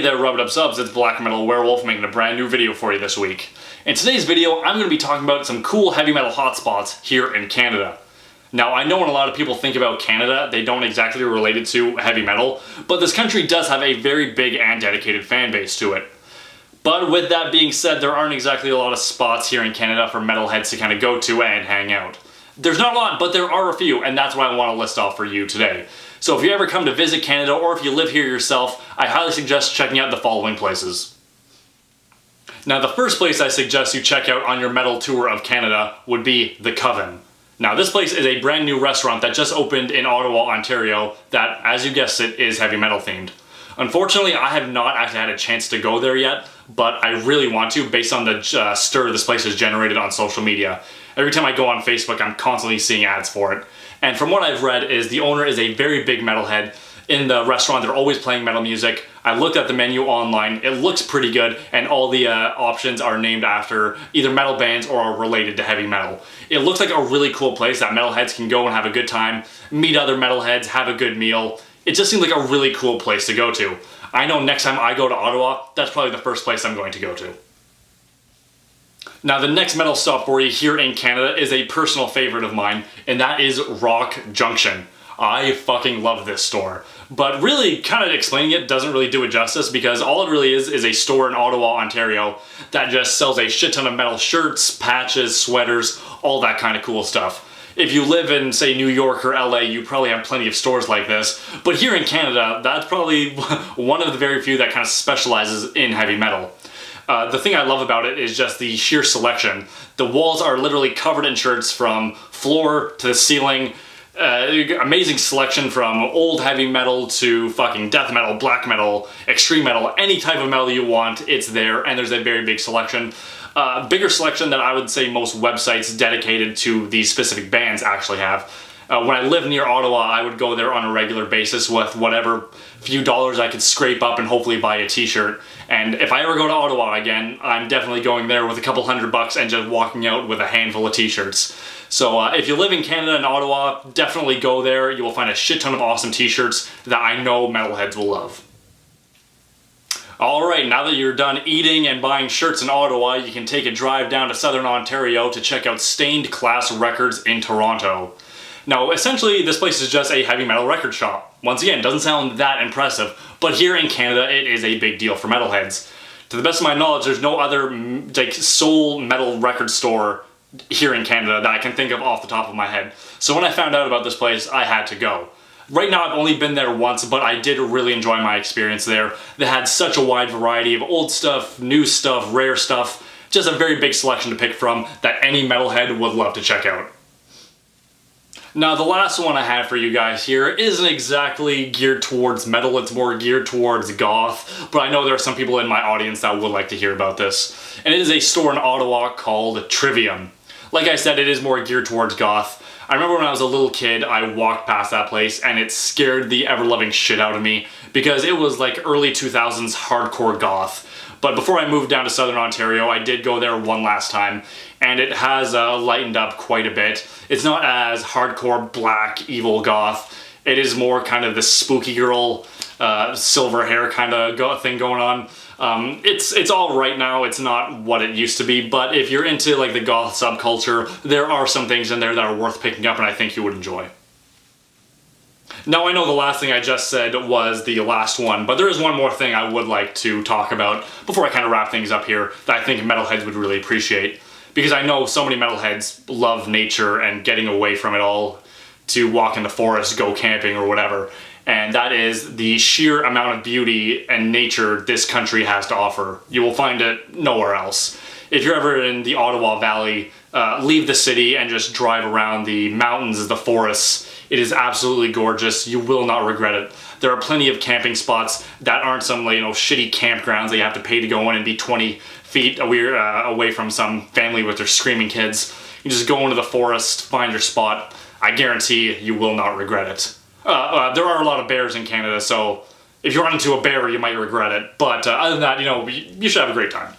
there, Rub It Up Subs, it's Blackmetalwerewolf making a brand new video for you this week. In today's video, I'm going to be talking about some cool heavy metal hotspots here in Canada. Now, I know when a lot of people think about Canada, they don't exactly relate it to heavy metal, but this country does have a very big and dedicated fan base to it. But with that being said, there aren't exactly a lot of spots here in Canada for metalheads to kind of go to and hang out. There's not a lot, but there are a few, and that's what I want to list off for you today. So if you ever come to visit Canada, or if you live here yourself, I highly suggest checking out the following places. Now, the first place I suggest you check out on your metal tour of Canada would be the Coven. Now, this place is a brand new restaurant that just opened in Ottawa, Ontario, that, as you guessed it, is heavy metal themed. Unfortunately, I have not actually had a chance to go there yet, but I really want to, based on the stir this place has generated on social media. Every time I go on Facebook, I'm constantly seeing ads for it. And from what I've read is the owner is a very big metalhead. In the restaurant, they're always playing metal music. I looked at the menu online. It looks pretty good, and all the options are named after either metal bands or are related to heavy metal. It looks like a really cool place that metalheads can go and have a good time, meet other metalheads, have a good meal. It just seems like a really cool place to go to. I know next time I go to Ottawa, that's probably the first place I'm going to go to. Now, the next metal stop for you here in Canada is a personal favorite of mine, and that is Rock Junction. I fucking love this store. But really, kind of explaining it doesn't really do it justice, because all it really is a store in Ottawa, Ontario that just sells a shit ton of metal shirts, patches, sweaters, all that kind of cool stuff. If you live in, say, New York or LA, you probably have plenty of stores like this. But here in Canada, that's probably one of the very few that kind of specializes in heavy metal. The thing I love about it is just the sheer selection. The walls are literally covered in shirts from floor to the ceiling. Amazing selection from old heavy metal to fucking death metal, black metal, extreme metal, any type of metal you want, it's there, and there's a very big selection. Bigger selection than I would say most websites dedicated to these specific bands actually have. When I lived near Ottawa, I would go there on a regular basis with whatever few dollars I could scrape up and hopefully buy a t-shirt. And if I ever go to Ottawa again, I'm definitely going there with a couple $100 and just walking out with a handful of t-shirts. So if you live in Canada and Ottawa, definitely go there. You will find a shit ton of awesome t-shirts that I know metalheads will love. Alright, now that you're done eating and buying shirts in Ottawa, you can take a drive down to Southern Ontario to check out Stained Class Records in Toronto. Now, essentially, this place is just a heavy metal record shop. Once again, doesn't sound that impressive, but here in Canada, it is a big deal for metalheads. To the best of my knowledge, there's no other like soul metal record store here in Canada that I can think of off the top of my head. So when I found out about this place, I had to go. Right now, I've only been there once, but I did really enjoy my experience there. They had such a wide variety of old stuff, new stuff, rare stuff, just a very big selection to pick from that any metalhead would love to check out. Now, the last one I have for you guys here isn't exactly geared towards metal, it's more geared towards goth, but I know there are some people in my audience that would like to hear about this. And it is a store in Ottawa called Trivium. Like I said, it is more geared towards goth. I remember when I was a little kid, I walked past that place and it scared the ever-loving shit out of me because it was like early 2000s hardcore goth. But before I moved down to Southern Ontario, I did go there one last time, and it has lightened up quite a bit. It's not as hardcore black evil goth. It is more kind of the spooky girl, silver hair kind of thing going on. It's all right now. It's not what it used to be, but if you're into like the goth subculture, there are some things in there that are worth picking up and I think you would enjoy. Now, I know the last thing I just said was the last one, but there is one more thing I would like to talk about before I kind of wrap things up here that I think metalheads would really appreciate. Because I know so many metalheads love nature and getting away from it all to walk in the forest, go camping or whatever. And that is the sheer amount of beauty and nature this country has to offer. You will find it nowhere else. If you're ever in the Ottawa Valley, leave the city and just drive around the mountains, the forests. It is absolutely gorgeous. You will not regret it. There are plenty of camping spots that aren't some shitty campgrounds that you have to pay to go in and be 20 feet away from some family with their screaming kids. You just go into the forest, find your spot. I guarantee you will not regret it. There are a lot of bears in Canada, so if you run into a bear, you might regret it. But other than that, you should have a great time.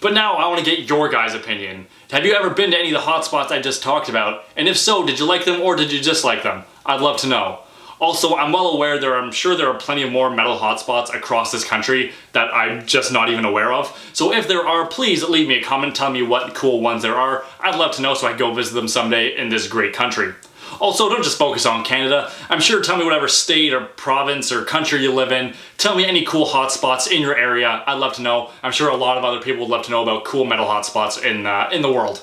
But now I want to get your guys' opinion. Have you ever been to any of the hotspots I just talked about? And if so, did you like them or did you dislike them? I'd love to know. Also, I'm well aware I'm sure there are plenty of more metal hotspots across this country that I'm just not even aware of. So if there are, please leave me a comment telling me what cool ones there are. I'd love to know so I can go visit them someday in this great country. Also, don't just focus on Canada. I'm sure tell me whatever state or province or country you live in. Tell me any cool hotspots in your area. I'd love to know. I'm sure a lot of other people would love to know about cool metal hotspots in the world.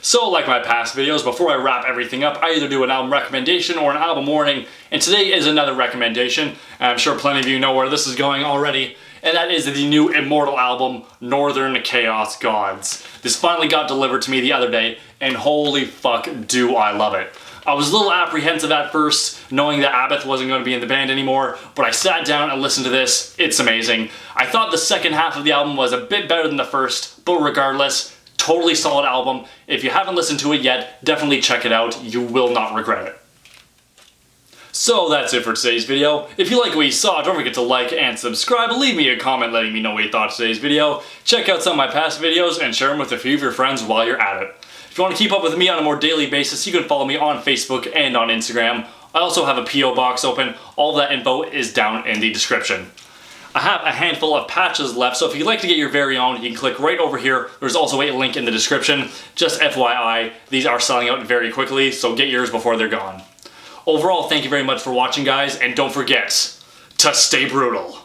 So, like my past videos, before I wrap everything up, I either do an album recommendation or an album warning, and today is another recommendation. I'm sure plenty of you know where this is going already, and that is the new Immortal album, Northern Chaos Gods. This finally got delivered to me the other day, and holy fuck do I love it. I was a little apprehensive at first, knowing that Abbott wasn't going to be in the band anymore, but I sat down and listened to this. It's amazing. I thought the second half of the album was a bit better than the first, but regardless, totally solid album. If you haven't listened to it yet, definitely check it out. You will not regret it. So that's it for today's video. If you like what you saw, don't forget to like and subscribe. Leave me a comment letting me know what you thought of today's video. Check out some of my past videos and share them with a few of your friends while you're at it. If you want to keep up with me on a more daily basis, you can follow me on Facebook and on Instagram. I also have a P.O. box open. All that info is down in the description. I have a handful of patches left, so if you'd like to get your very own, you can click right over here. There's also a link in the description. Just FYI, these are selling out very quickly, so get yours before they're gone. Overall, thank you very much for watching, guys, and don't forget to stay brutal.